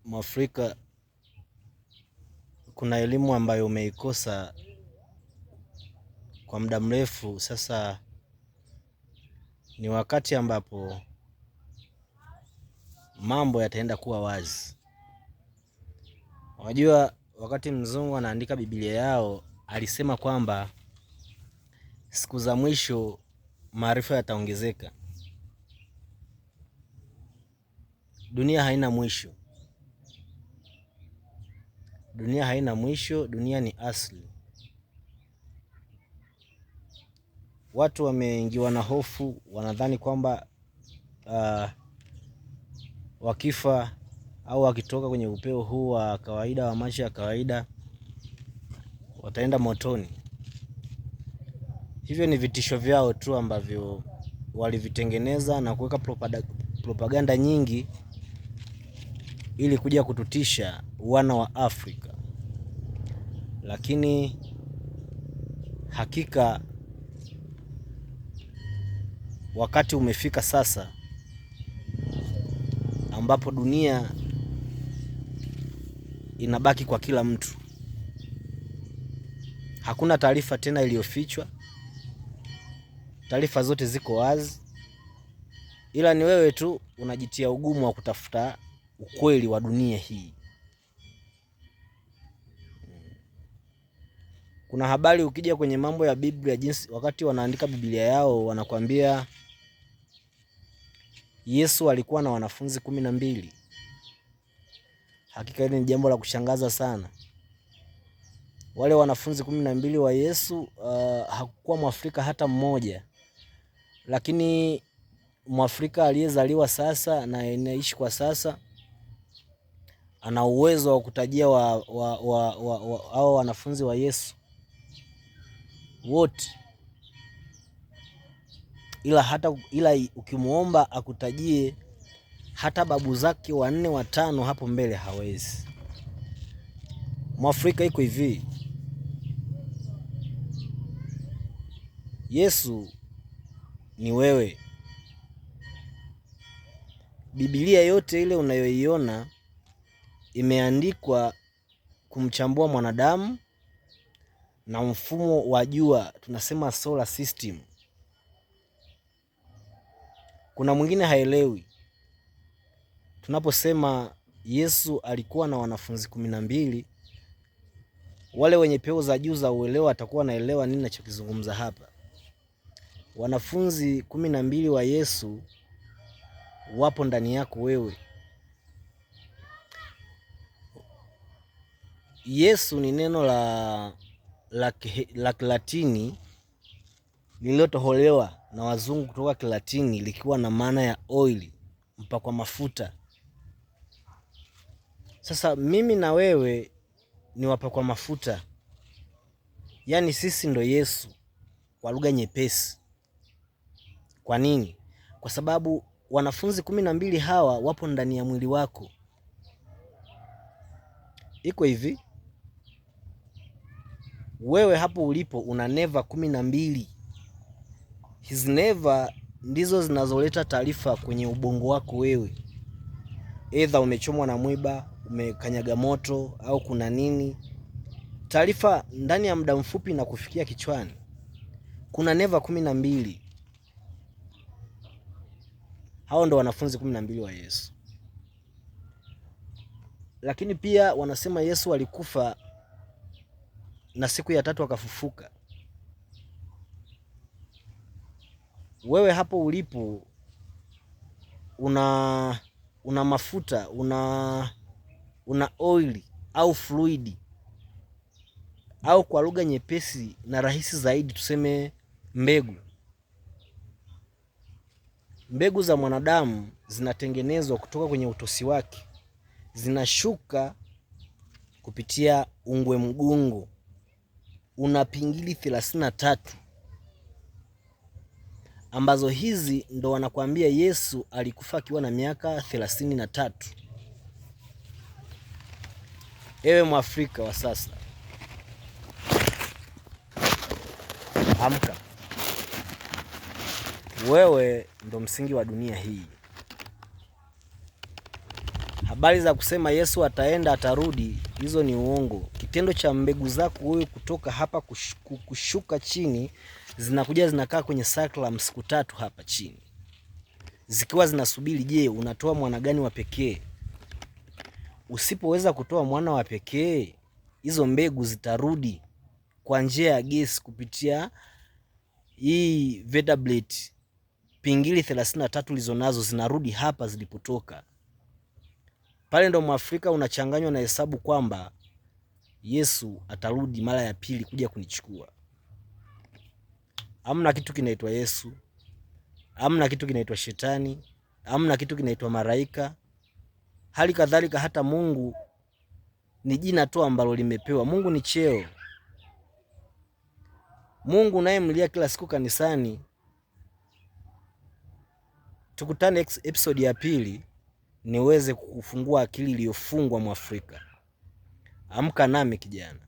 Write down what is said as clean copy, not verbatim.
Mwafrika, kuna elimu ambayo umeikosa kwa muda mrefu sasa. Ni wakati ambapo mambo yataenda kuwa wazi. Unajua, wakati mzungu anaandika Biblia yao alisema kwamba siku za mwisho maarifa yataongezeka. Dunia haina mwisho. Dunia haina mwisho, dunia ni asili. Watu wameingiwa na hofu, wanadhani kwamba wakifa au wakitoka kwenye upeo huu wa kawaida wa maisha ya kawaida wataenda motoni. Hivyo ni vitisho vyao tu ambavyo walivitengeneza na kuweka propaganda nyingi ili kuja kututisha wana wa Afrika. Lakini hakika wakati umefika sasa ambapo dunia inabaki kwa kila mtu. Hakuna taarifa tena iliyofichwa. Taarifa zote ziko wazi, ila ni wewe tu unajitia ugumu wa kutafuta ukweli wa dunia hii. Kuna habari, ukija kwenye mambo ya Biblia, jinsi wakati wanaandika Biblia yao wanakwambia Yesu alikuwa na wanafunzi 12. Hakika hili ni jambo la kushangaza sana. Wale wanafunzi 12 wa Yesu, hakukuwa Mwafrika hata mmoja. Lakini Mwafrika aliyezaliwa sasa na anaishi kwa sasa ana uwezo wa kutajia hao wanafunzi wa Yesu wote, ila ukimuomba akutajie hata babu zake 4 5 hapo mbele hawezi. Mwafrika iko hivi, Yesu ni wewe. Biblia yote ile unayoiona imeandikwa kumchambua mwanadamu na mfumo wa jua, tunasema solar system. Kuna mwingine haelewi. Tunaposema Yesu alikuwa na wanafunzi 12, wale wenye peo za juu za uelewa watakuwa naelewa nini ninachokizungumza hapa. Wanafunzi 12 wa Yesu wapo ndani yako wewe. Yesu ni neno la Kilatini lililotoholewa na wazungu kutoka Kilatini, likiwa na maana ya oil, mpakwa mafuta. Sasa mimi na wewe ni wapakwa mafuta, yaani sisi ndo Yesu kwa lugha nyepesi. Kwa nini? Kwa sababu wanafunzi 12 hawa wapo ndani ya mwili wako. Iko hivi, wewe hapo ulipo una neva 12. Hizi neva ndizo zinazoleta taarifa kwenye ubongo wako wewe. Either umechomwa na mwiba, umekanyaga moto au kuna nini, taarifa ndani ya muda mfupi na kufikia kichwani. Kuna neva 12. Hao ndo wanafunzi 12 wa Yesu. Lakini pia wanasema Yesu alikufa na siku ya 3 akafufuka. Wewe hapo ulipo una mafuta, una oil au fluidi, au kwa lugha nyepesi na rahisi zaidi tuseme mbegu. Mbegu za mwanadamu zinatengenezwa kutoka kwenye utosi wake, zinashuka kupitia ungwe mgongo, una pingili 33, ambazo hizi ndo wanakuambia Yesu alikufa akiwa na miaka 33. Ewe Mwafrika wa sasa, amka. Wewe ndo msingi wa dunia hii. Habari za kusema Yesu ataenda atarudi, hizo ni uongo. Kitendo cha mbegu zako wewe kutoka hapa kushuka chini, zinakuja zinakaa kwenye sanctum siku 3 hapa chini, zikiwa zinasubiri, je, unatoa mwana gani wa pekee? Usipoweza kutoa mwana wa pekee, hizo mbegu zitarudi kwa njia ya gesi kupitia hii vertebrate pingili 33 ulizonazo, zinarudi hapa zilipotoka. Pale ndo Mwafrika unachanganywa na hesabu kwamba Yesu atarudi mara ya pili kuja kunichukua. Hamna kitu kinaitwa Yesu, hamna kitu kinaitwa shetani, hamna kitu kinaitwa malaika. Hali kadhalika hata Mungu ni jina tu ambalo limepewa. Mungu ni cheo. Mungu naye mlia kila siku kanisani. Tukutane episode ya pili niweze kufungua akili iliyofungwa Mwafrika. Amka nami kijana.